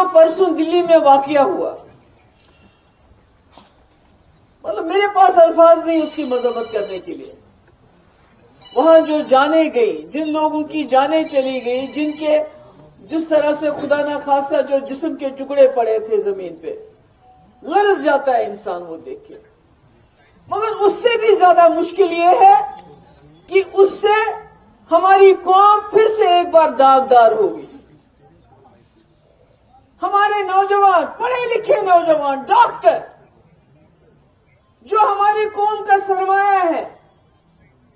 जो परसों दिल्ली में वाकया हुआ, मतलब मेरे पास अल्फाज नहीं उसकी मजम्मत करने के लिए। वहां जो जाने गई, जिन लोगों की जानें चली गई, जिनके जिस तरह से खुदा ना खास्ता जो जिस्म के टुकड़े पड़े थे जमीन पे, गरज जाता है इंसान वो देख के। मगर उससे भी ज्यादा मुश्किल ये है कि उससे हमारी कौम फिर से एक बार दागदार होगी। हमारे नौजवान, पढ़े लिखे नौजवान, डॉक्टर, जो हमारी कौम का सरमाया है,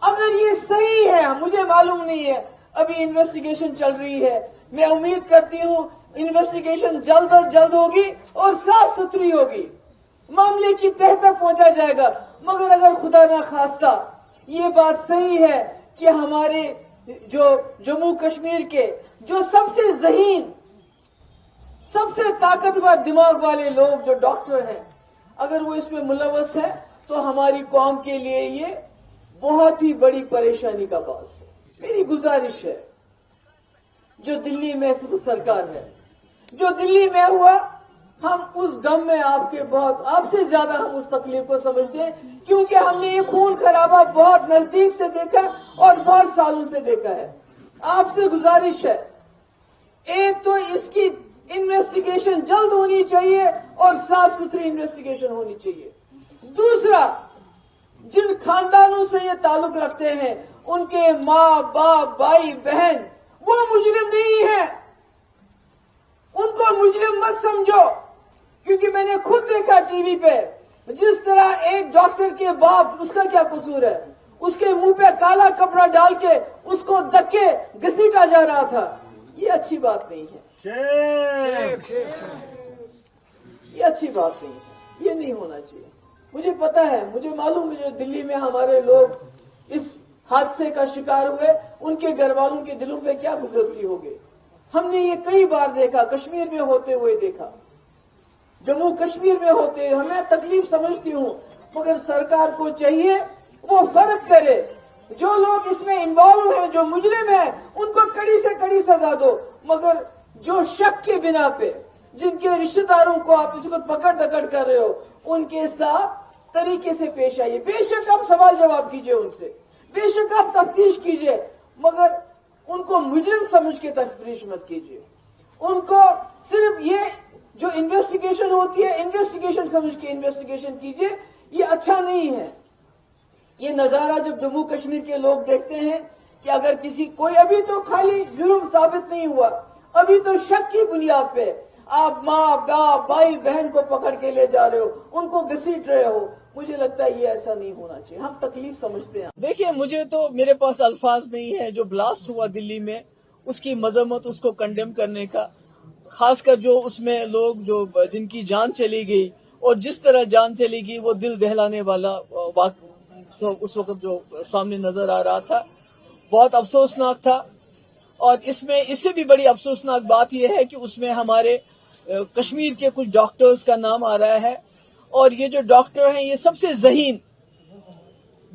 अगर ये सही है, मुझे मालूम नहीं है, अभी इन्वेस्टिगेशन चल रही है, मैं उम्मीद करती हूं इन्वेस्टिगेशन जल्द अज जल्द होगी और साफ सुथरी होगी, मामले की तह तक पहुंचा जाएगा। मगर अगर खुदा ना खास्ता ये बात सही है कि हमारे जो जम्मू कश्मीर के जो सबसे ज़हीन, सबसे ताकतवर दिमाग वाले लोग जो डॉक्टर हैं, अगर वो इसमें मुलव्वस है तो हमारी कौम के लिए ये बहुत ही बड़ी परेशानी का बात है। मेरी गुजारिश है, जो दिल्ली में सरकार है, जो दिल्ली में हुआ, हम उस गम में आपसे ज्यादा हम उस तकलीफ को समझते हैं, क्योंकि हमने ये खून खराबा बहुत नजदीक से देखा और बहुत सालों से देखा है। आपसे गुजारिश है, एक तो इसकी इन्वेस्टिगेशन जल्द होनी चाहिए और साफ सुथरी इन्वेस्टिगेशन होनी चाहिए। दूसरा, जिन खानदानों से ये ताल्लुक रखते हैं, उनके माँ बाप भाई बहन वो मुजरिम नहीं है, उनको मुजरिम मत समझो। क्योंकि मैंने खुद देखा टीवी पे, जिस तरह एक डॉक्टर के बाप, उसका क्या कसूर है, उसके मुंह पे काला कपड़ा डाल के उसको धक्के घसीटा जा रहा था। ये अच्छी बात नहीं है, ये अच्छी बात नहीं है, ये नहीं होना चाहिए। मुझे पता है, मुझे मालूम है, जो दिल्ली में हमारे लोग इस हादसे का शिकार हुए, उनके घर वालों के दिलों पे क्या गुजरती होगी। हमने ये कई बार देखा, कश्मीर में होते हुए देखा, जम्मू कश्मीर में होते, हमें तकलीफ समझती हूँ, मगर सरकार को चाहिए वो फर्क करे। जो लोग इसमें इन्वॉल्व हैं, जो मुजरिम हैं, उनको कड़ी से कड़ी सजा दो, मगर जो शक के बिना पे जिनके रिश्तेदारों को आप इस वक्त पकड़ दकड़ कर रहे हो, उनके साथ तरीके से पेश आइए। बेशक आप सवाल जवाब कीजिए उनसे, बेशक आप तफ्तीश कीजिए, मगर उनको मुजरिम समझ के तफ्तीश मत कीजिए। उनको सिर्फ ये जो इन्वेस्टिगेशन होती है, इन्वेस्टिगेशन समझ के इन्वेस्टिगेशन कीजिए, ये अच्छा नहीं है। ये नजारा जब जम्मू कश्मीर के लोग देखते हैं कि अगर कोई अभी तो खाली जुर्म साबित नहीं हुआ, अभी तो शक की बुनियाद पे आप माँ बाप भाई बहन को पकड़ के ले जा रहे हो, उनको घसीट रहे हो, मुझे लगता है ये ऐसा नहीं होना चाहिए। हम तकलीफ समझते हैं। देखिए, मुझे तो, मेरे पास अल्फाज नहीं है। जो ब्लास्ट हुआ दिल्ली में, उसकी मजम्मत, उसको कंडेम करने का, खासकर जो उसमें लोग जो जिनकी जान चली गई और जिस तरह जान चली गई, वो दिल दहलाने वाला तो उस वक्त जो सामने नजर आ रहा था, बहुत अफसोसनाक था। और इसमें इससे भी बड़ी अफसोसनाक बात यह है कि उसमें हमारे कश्मीर के कुछ डॉक्टर्स का नाम आ रहा है, और ये जो डॉक्टर हैं, ये सबसे ज़हीन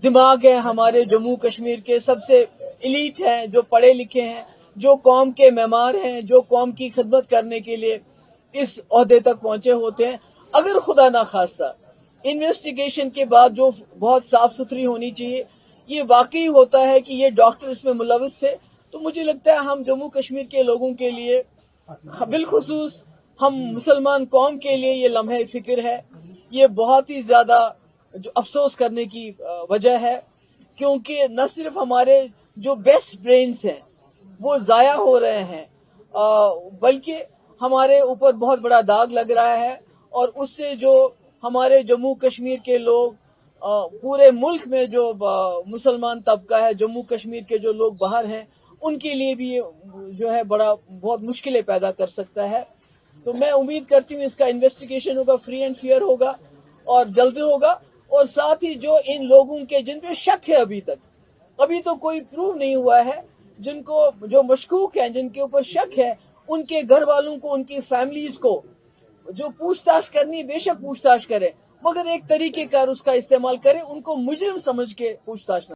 दिमाग है हमारे जम्मू कश्मीर के, सबसे एलीट हैं, जो पढ़े लिखे हैं, जो कौम के मेहमान हैं, जो कौम की खिदमत करने के लिए इस ओहदे तक पहुंचे होते हैं। अगर खुदा ना खास्ता इन्वेस्टिगेशन के बाद जो बहुत साफ सुथरी होनी चाहिए, ये वाकई होता है कि ये डॉक्टर इसमें मुलव्वस थे, तो मुझे लगता है हम जम्मू कश्मीर के लोगों के लिए, बिलखुसूस हम मुसलमान कौम के लिए, ये लम्हे फिक्र है। ये बहुत ही ज्यादा जो अफसोस करने की वजह है, क्योंकि न सिर्फ हमारे जो बेस्ट ब्रेन्स हैं वो जाया हो रहे हैं, बल्कि हमारे ऊपर बहुत बड़ा दाग लग रहा है। और उससे जो हमारे जम्मू कश्मीर के लोग, पूरे मुल्क में जो मुसलमान तबका है, जम्मू कश्मीर के जो लोग बाहर हैं, उनके लिए भी ये जो है बहुत मुश्किलें पैदा कर सकता है। तो मैं उम्मीद करती हूँ इसका इन्वेस्टिगेशन होगा, फ्री एंड फेयर होगा और जल्द होगा। और साथ ही जो इन लोगों के जिन पे शक है, अभी तो कोई प्रूव नहीं हुआ है, जिनको जो मशकूक हैं, जिनके ऊपर शक है, उनके घर वालों को, उनकी फैमिलीज को जो पूछताछ करनी, बेशक पूछताछ करें, मगर एक तरीके कार उसका इस्तेमाल करें, उनको मुजरिम समझ के पूछताछ